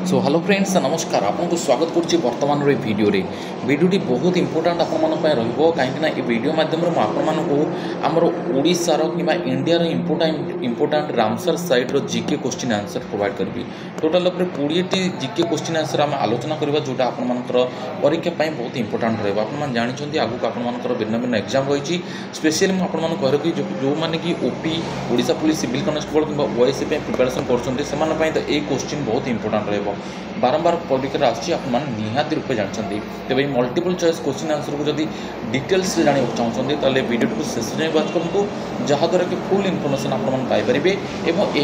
So hello friends नमस्कार आपको स्वागत करुच्ची बर्तमान भिडियोटी बहुत इंपोर्टाट आपण कहीं वीडियो मध्यम आमर ओडिशार कि इंडिया इंपोर्टाट रामसर साइट जिके क्वेश्चन आंसर प्रोवाइड करी टोटाल 20टी जिके क्वेश्चन आंसर आम आलोचना करवा जोटा आपर परीक्षा बहुत इंपोर्टाट रहा जानते आगू आपर भिन्न भिन्न एग्जाम रही स्पेशली मुझे कह रही जो मैंने कि OP Odisha police civil constable कि ओएससी प्रिपेरेसन कर क्वेश्चन बहुत इंपोर्टाट रहा बारंबार परीक्षा आसती रूपे जानते तेज मल्टीपल चॉइस क्वेश्चन आंसर को जब डिटेल्स जाना चाहते हैं वीडियो को शेष जाए वाच करूँ जहाद्वारा कि फुल इनफर्मेशन आपरे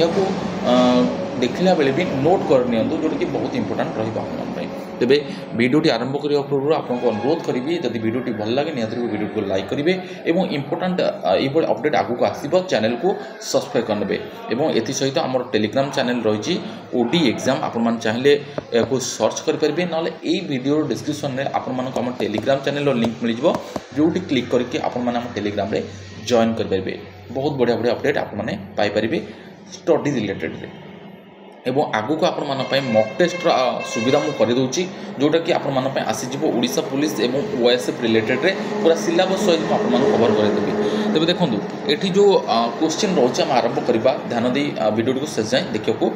और देखला बेले भी नोट कर नियंतु जोटा कि बहुत इंपोर्टाट रही तेरे वीडियोटी आरंभ करने पूर्व आपको अनुरोध करी जदि वीडियोटी भल लगे निहत वीडियो को लाइक करेंगे और इंपोर्टाट ये अपडेट आगू आसो चैनल को सब्सक्राइब करने और ये सहित आम टेलीग्राम चैनल रही ओडी एग्जाम आपण चाहिए या सर्च करेंगे ना ये वीडियो डिस्क्रिप्शन में आपण टेलीग्राम चैनल लिंक मिल जाए जो क्लिक करके आपण टेलीग्राम रे जॉइन करेंगे बहुत बढ़िया बढ़िया अपडेट आपरे स्टडी रिलेटेड एवं आगू को आपण मक टेस्टर सुविधा मुझे करदे जोटा कि आपण आसीज ओडिशा पुलिस एवं ओएसएफ रिलेटेड रे पूरा सिलेबस सहित आपको कवर करदेवी तेज देखो ये जो क्वेश्चन रोचे आम आरंभ करवा ध्यान दे वीडियो को शेष जाए देखा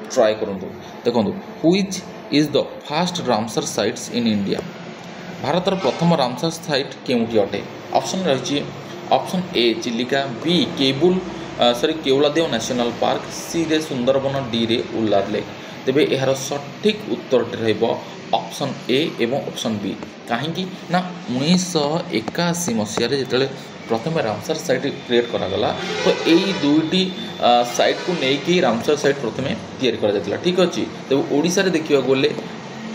ट्राए करूँ देखो which is the first Ramsar sites in India भारतर प्रथम रामसर साइट केउटी अटे ऑप्शन रही option A Chilika B Keoladeo national park C रे सुंदरबन डी रे उल्लार लेक तेबे यार सठिक उत्तर ऑप्शन ए एवं ऑप्शन बी कहीं ना 1981 मसीह जो प्रथम रामसर साइट क्रिएट करागला तो यही दुईटी साइट को लेकिन रामसर साइट प्रथम या ठीक अच्छे तेज ओडिशा रे देखा गले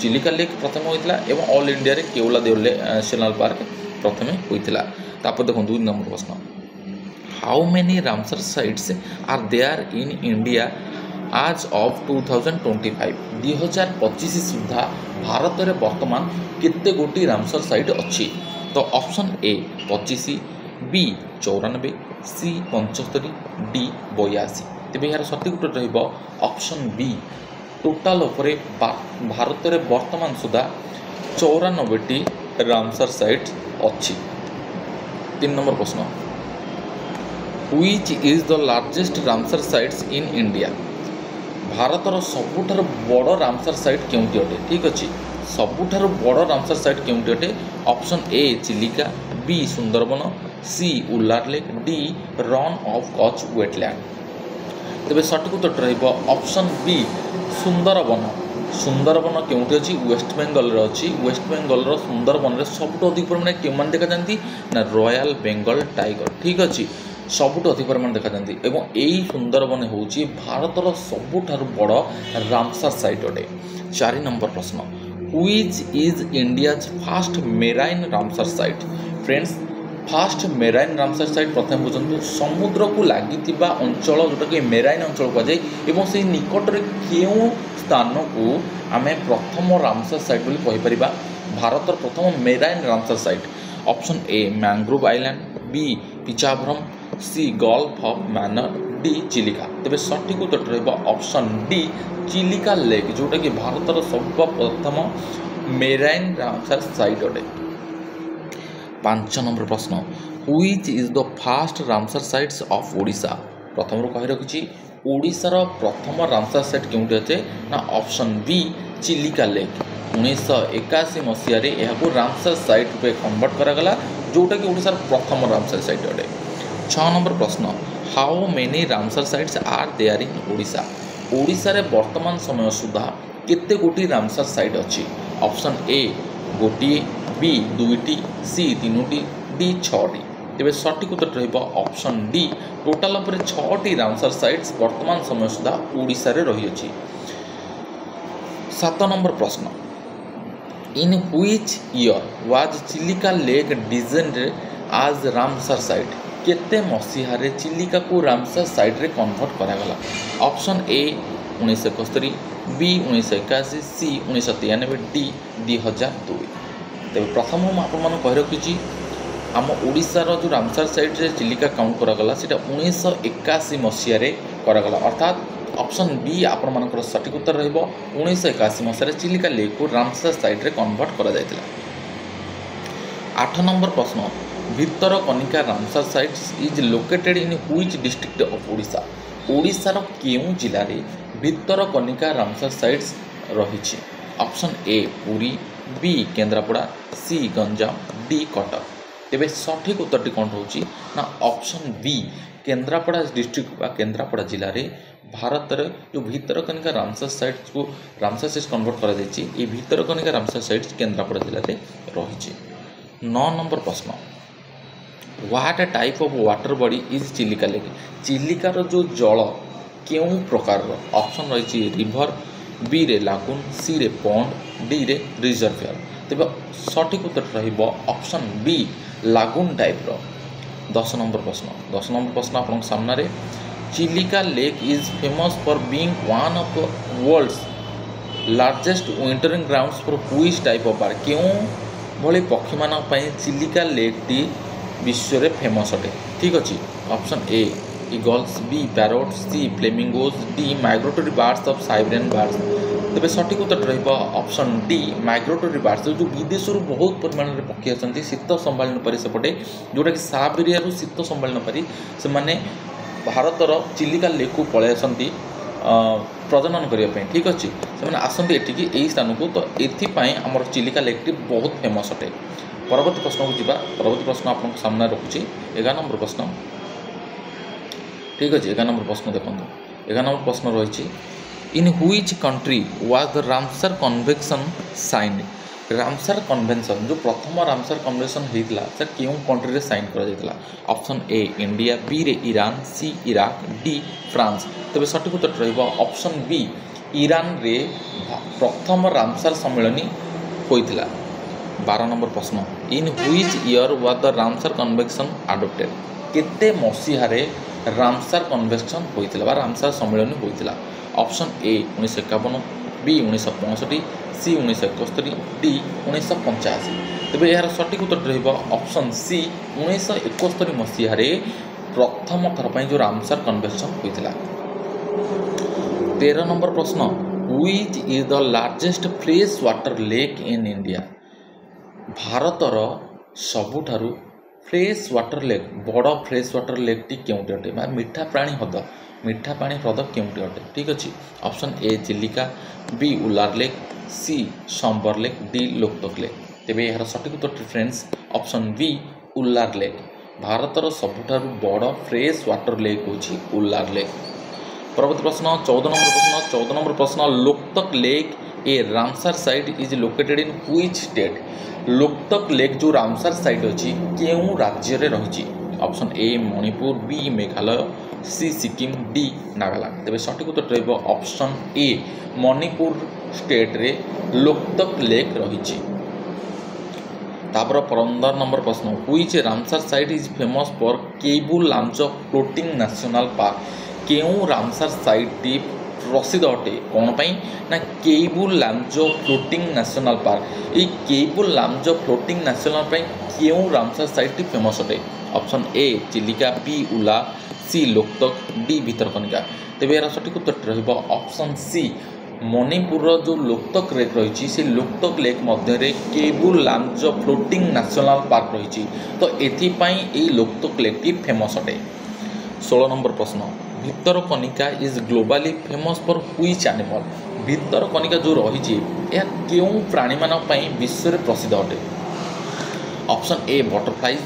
चिलिका लेक प्रथम होता है ऑल इंडिया रे केवलादेव नेशनल पार्क प्रथम होता है देखो 2 नंबर प्रश्न how many Ramsar sites are there in India as of 2025 2025 सुधा भारत में वर्तमान केते गोटी रामसर साइट अच्छी तो option A 25 B 94 C 75 D 82 तेज यार सठिक उत्तर रही ऑप्शन बी टोटाल भारत में वर्तमान सुधा 94टी रामसर साइट अच्छी 3 नंबर प्रश्न which is the largest Ramsar sites in India भारतर सबुठार बड़ रामसर साइट केउटी अटे ठीक अच्छे सबुठार बड़ रामसर साइट केउटी अटे option A Chilika B Sundarban C Wular lake D Rann of Kutch wetland तेज सठिक उत्तर रही ऑप्शन बी सुंदरबन केउटी अच्छी वेस्ट बेंगल अच्छी वेस्ट बेंगल सुंदरबन सबुठ अधिक परिमाण के देखा जाती ना रॉयल बेंगल टाइगर ठीक अच्छे सबुठ अधिक परिमाण देखा जाती एवं यही सुंदरबन हूँ भारतर सबुठार बड़ रामसर साइट अटे 4 नंबर प्रश्न which is India's fast marine Ramsar site friends fast marine Ramsar site प्रथम बुझंतु समुद्र को लगी अंचल जोटा कि मेराइन अंचल कहुए से निकट में क्यों स्थान को आम प्रथम रामसर साइट बोली कहीपर भारतर प्रथम marine Ramsar site option A mangrove island B Pichavaram C gulf of Mannar D Chilika तेज सठिक उत्तर रही ऑप्शन डी चिलिका लेक जोटा कि भारतर सर्वप्रथम मेराइन रामसर साइट अटे 5 नंबर प्रश्न which is the first Ramsar sites of Odisha प्रथम कही रखी ओडिशार प्रथम रामसर साइट केउटी अच्छे ना ऑप्शन बी चिलिका लेक 1981 मसीह रामसर साइट रूपे कन्वर्ट करागला जोटा कि ओडिशार प्रथम रामसर साइट अटे 6 नंबर प्रश्न how many Ramsar sites are there in Odisha Odisha रे वर्तमान समय सुधा केते गोटी रामसर साइट अच्छी ऑप्शन ए गोटिए बी 2टी सी 3टी डी 6टी तेज सठिक उत्तर रही ऑप्शन डी टोटाल 6टी रामसर साइट्स वर्तमान समय सुधा ओडिशा रे रही अछि 7 नंबर प्रश्न in which year was Chilika lake designed as Ramsar site केते मसीहारे चिलिका को रामसर साइट रे कन्वर्ट करागला option A 1971 B 1981 C 1993 D 2002 तेज प्रथम हम आपको कही रखी आम ओडिशार जो रामसर साइट रे चिलिका काउंट करागला सेटा 1981 मसीह करागला अर्थात ऑप्शन बी आपण मानकर सठिक उत्तर रहिबो 1981 मसीह चिलिका लेक को रामसर साइट रे कन्वर्ट करा जायतिला। 8 नंबर प्रश्न Bhitarkanika Ramsar sites is located in which district of Odisha. Odisha रो केउ जिल्ला रे भितरकनिका रामसर साइट्स रहिछि। Option A Puri, B Kendrapara, C Ganjam, D Cuttack. तेबे सठिक उत्तरटी कौन होची ना ऑप्शन बी केन्द्रापड़ा डिस्ट्रिक्ट बा केन्द्रापड़ा जिले में भारत जो भितरकनिका रामसर साइट्स को रामसर साइट्स कन्वर्ट करा जायछि। ए भितरकनिका रामसर साइट्स केन्द्रापड़ा जिले में रही। 9 नंबर प्रश्न what type of water body is Chilika lake. चिलिकार जो जल केउं प्रकार। ऑप्शन रही रिभर, बी रे लागून, सी रे पॉन्ड, डी रे रिजर्वियर। तेज सठिक उत्तर रहिबो ऑप्शन बी लागून टाइप रो। 10 नंबर प्रश्न आपन सामने Chilika lake is famous for being one of the world's largest wintering grounds for which type of bird. केउं भली पक्षी मान पई चिलिका लेक टी विश्व रे फेमस अटे। ठीक अछि। Option A eagles, B parrot, C flamingos, D migratory birds of Siberian birds. तेज सठिक उत्तर रहिबो ऑप्शन डी माइग्रेटरी बर्ड्स। जो विदेश बहुत परिमाण में पक्षी आसती शीत संभाल न पारि सेपटे जोटा कि साइबेरिया शीत संभाल न पारि से माने भारतर चिलिका लेक को पलि आसती प्रजनन करने। ठीक अच्छे से आसती एठिकी यही स्थान को। तो ये आमर चिलिका लेक टी बहुत फेमस अटे। परवर्ती प्रश्न को जीवा। परवर्ती प्रश्न आप सामने रखुच्छी 11 नंबर प्रश्न। ठीक अच्छे 11 नंबर प्रश्न देखो। 11 नंबर प्रश्न रही in which country was the Ramsar convention signed. Ramsar convention जो प्रथम रामसर कन्वेंशन होता सर क्यों कंट्री रे साइन करा जायतिला। ऑप्शन ए इंडिया, बी रे ईरान, सी इराक, डी फ्रांस। तेज सठिक उत्तर रहिबो ऑप्शन बी ईरान रे प्रथम रामसर सम्मेलन होइतिला। 12 नंबर प्रश्न in which year was the Ramsar convention adopted. केते मसीहारे रामसर कन्वेंशन होइतिला बा रामसर सम्मेलन होइतिला। Option A 1951, B 1965, C 1971, D 1985। तेज यार सठिक उत्तर रहिबो ऑप्शन सी 1971 मसीहारे प्रथम थर पर जो रामसर कन्वेंशन होइतिला। 13 नंबर प्रश्न which is the largest fresh water lake in India. भारतर सबुठारु फ्रेश वाटर लेक बड़ फ्रेश वाटर लेक टी केउटी अटे बा मीठा प्राणी हद मीठा पानी ह्रद केउटी अटे। ठीक अच्छे। Option A Chilika, B Ular lake, C sambar lake, D Loktak lake. तेज यार सठिक उत्तर फ्रेंड्स ऑप्शन बी उलार लेक। भारतर सबुठारु बड़ फ्रेश वाटर लेक होची उलार लेक। परवर्ती प्रश्न 14 नंबर प्रश्न Loktak lake a Ramsar site is located in which state. Loktak lake जो रामसर साइट अच्छी केउं राज्य रे रही। Option A Manipur, B Meghalaya, C Sikkim, D Nagaland. तेज सठिक उत्तर रहिबो ऑप्शन ए मणिपुर स्टेट रे लोकतक लेक रही। तापर 15 नंबर प्रश्न which Ramsar site is famous for Keibul लामचो floating national park. केउं रामसर साइट टी प्रसिद्ध अटे कौन पाई ना केबुल लामचो फ्लोटिंग नेशनल पार्क। ये केबुल लामचो फ्लोटिंग नेशनल पार्क केउं रामसर साइट टी फेमस अटे। Option A Chilika, B Wular, C Loktak, D Bhitarkanika. तेज यार सठिक उत्तर रहिबो ऑप्शन सी मणिपुर जो लोकतक लेक रही से लोकतक लेक मध्य केबुल लामचो फ्लोटिंग नेशनल पार्क रही। तो ये लोकतक लेक टी फेमस अटे। 16 नंबर प्रश्न Bhitarkanika is globally famous for which animal. Bhitarkanika जो रही यह केउं प्राणी मानक पई विश्व रे प्रसिद्ध अटे। Option A butterflies,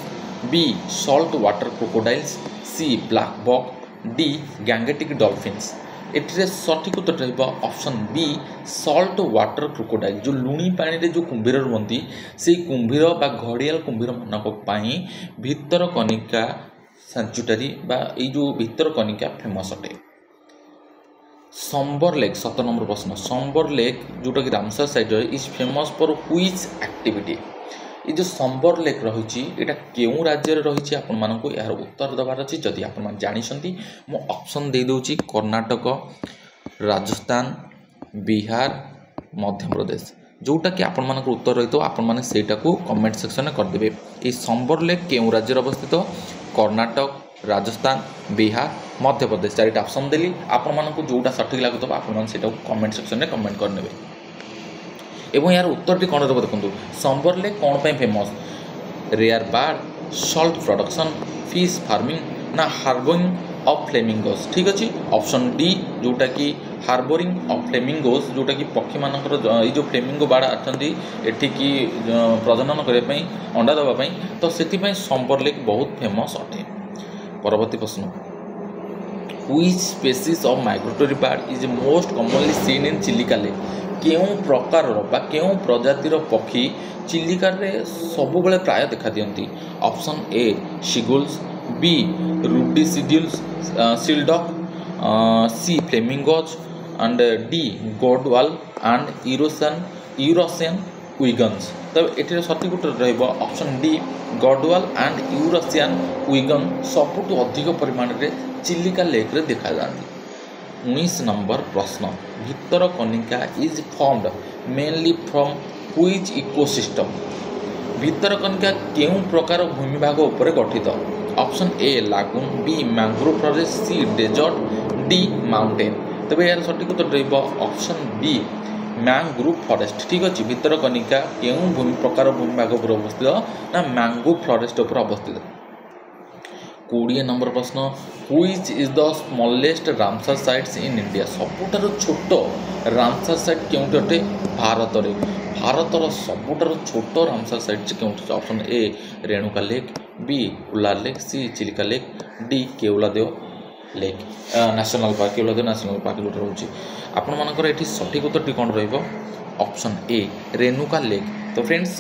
B salt water crocodiles, C black buck, D Gangetic dolphins. एटिरे सठिक उत्तर रहिबो option B salt water crocodile. जो लुणी पानी रे जो कुंभीर रुहंती से कुंभीर बा घड़ियाल कुंभीर मानक पई भितरकनिका सेंचुरी बा ये जो भितरकनिका फेमस अटे। संबर लेक 17 नंबर प्रश्न संबर लेक जोटा कि Ramsar site is famous for which activity. ये जो संबर लेक रही यहाँ केउं राज्य रही आपण मानक यार उत्तर देवार अच्छी। जदि आपण मैंने जानते मु ऑप्शन दे दूची कर्णाटक, राजस्थान, बिहार, मध्य प्रदेश। जोटा कि आपण मानक उत्तर रही आपण मैंने सेटा को कमेंट सेक्शन में करदे। ये संबर लेक केउं राज्य अवस्थित कर्णाटक, राजस्थान, बिहार, मध्य प्रदेश। चारिटा ऑप्शन देली आपण मानकु जोटा सठिक लागुतबा आपण मान सेटा कमेंट सेक्शन रे कमेंट करनेबे। एवं यार उत्तरटी कौन रहा देखो संबर लेक कौन पे famous rare bird salt production fish farming ना हार्बरिंग ऑफ फ्लेमिंगोस। ठीक अच्छे ऑप्शन डी जोटा कि हार्बरिंग ऑफ फ्लेमिंगोस जोटा कि पक्षी मानकर ये जो फ्लेमिंगो बाड़ा अच्छा एठिकी प्रजनन करने अंडा देवाई तो से संबर लेक बहुत फेमस अटे। परवर्ती प्रश्न which species of migratory bird is most commonly seen in Chilika lake. केउं प्रकार बा केउं प्रजातिर पक्षी चिलिका रे सब बेले प्राय देखा दियंती। ऑप्शन ए सिगुल्स बी रुडिसिड्यूल्स सिल्डक C flamingos and D gadwall and Eurasian wigeons. तब ये सठिक उत्तर रहिबो option D gadwall and Eurasian wigeon सबुठु अधिक परिमाण रे चिलिका लेक रे देखा जाती। 19 नंबर प्रश्न Bhitarkanika is formed mainly from which ecosystem. Bhitarkanika केउं प्रकार भूमिभाग उपर गठित। Option A lagoon B mangrove forest C desert D mountain. तबे यार सठिक उत्तर रहिबो ऑप्शन बी मैंग्रोव फॉरेस्ट। ठीक अच्छे भितरकनिका केउं प्रकार भूमिभाग उपर अवस्थित ना मैंग्रोव फॉरेस्ट उपर अवस्थित। 20 नंबर प्रश्न which is the smallest Ramsar sites in India. सबुठार छोट रामसर साइट केउंटी अटे भारत रे। भारतर सबुठार छोट रामसर साइट केउंटी। Option A Renuka lake B Wular lake C Chilika lake D Keoladeo lake national park Keoladeo national park जो रोचे आपण मानकर एठी सठिक उत्तर कौन रहिबो ऑप्शन ए रेणुका लेक। तो फ्रेंड्स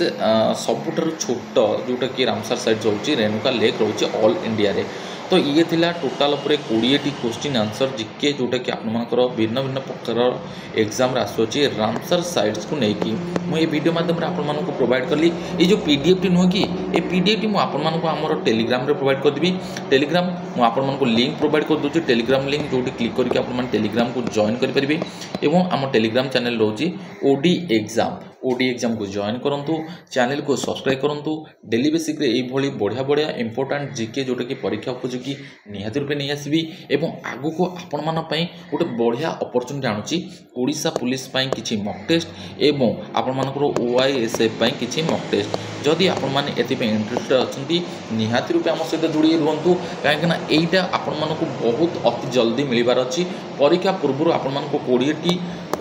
सबुठार छोट जोटा कि रामसर साइट रोचे रेणुका लेक रोचे ऑल इंडिया रे। तो ये थिला टोटाल पूरे 20टी क्वेश्चन आंसर जिके जोटा कि आपनकर भिन्न भिन्न प्रकार एग्जाम आसुची रामसर साइट्स को लेकिन मुझे वीडियो माध्यम रे आपन मानको प्रोवाइड करली। ये जो पीडीएफ टी नुह कि ये पीडीएफ टी मु आपन मानको हमर टेलीग्राम रे प्रोवाइड कर देबी। टेलीग्राम मु आपन मानको लिंक प्रोवाइड कर दोची टेलीग्राम लिंक जोटी क्लिक करके आपन मान टेलीग्राम को जॉइन कर परिबे। एवं आम टेलीग्राम चैनल रोची ओडी एग्जाम को जॉइन करंतु चैनल को सब्सक्राइब करंतु डेली बेसिक रे एई भली बढ़िया बढ़िया इंपोर्टेंट जीके जोटा कि परीक्षा उपयोगी निहाती रूपे नहीं आसबी। एवं आगु को आपण मान पई गोटे बढ़िया अपॉर्चुनिटी आनुची ओडिशा पुलिस पई किछि मॉक टेस्ट एवं आपण मानकर ओआईएसएफ पई किछि मॉक टेस्ट। जदि आपण माने एति पे इंटरेस्टेड अछंती निहाती रूपे हम सहित जोड़ी रुहंतु काहेकि ना एइटा आपण मानको बहुत अति जल्दी मिलिबार अछि। परीक्षा पूर्व आपण मानको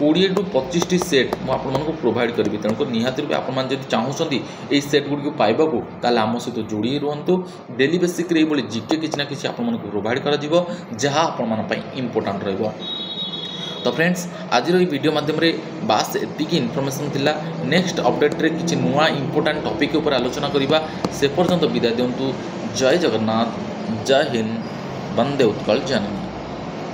20 टू 25 सेट मु आपण मानको प्रोवाइड करबी। तेणुकर निहाती रूपे आपण मान जदि चाहूछंती एई सेट गुडी को पाइबाकू ताले आम सहित जोड़ी रुहंतु। डेली बेसिक रे बोली जीके किछि ना किछि आपण मानको प्रोवाइड करा जिवो जहा आपण मान पई इंपोर्टेंट रहइबो। तो फ्रेंड्स आज वीडियो माध्यम रे बास एतिकी इनफॉरमेशन थिला। नेक्स्ट अपडेट रे किछि नुआ इंपोर्टेंट टॉपिक ऊपर आलोचना करिबा। से पर्यंत विदाय दियंतु। जय जगन्नाथ जय हिंद वंदे उत्कल जननी।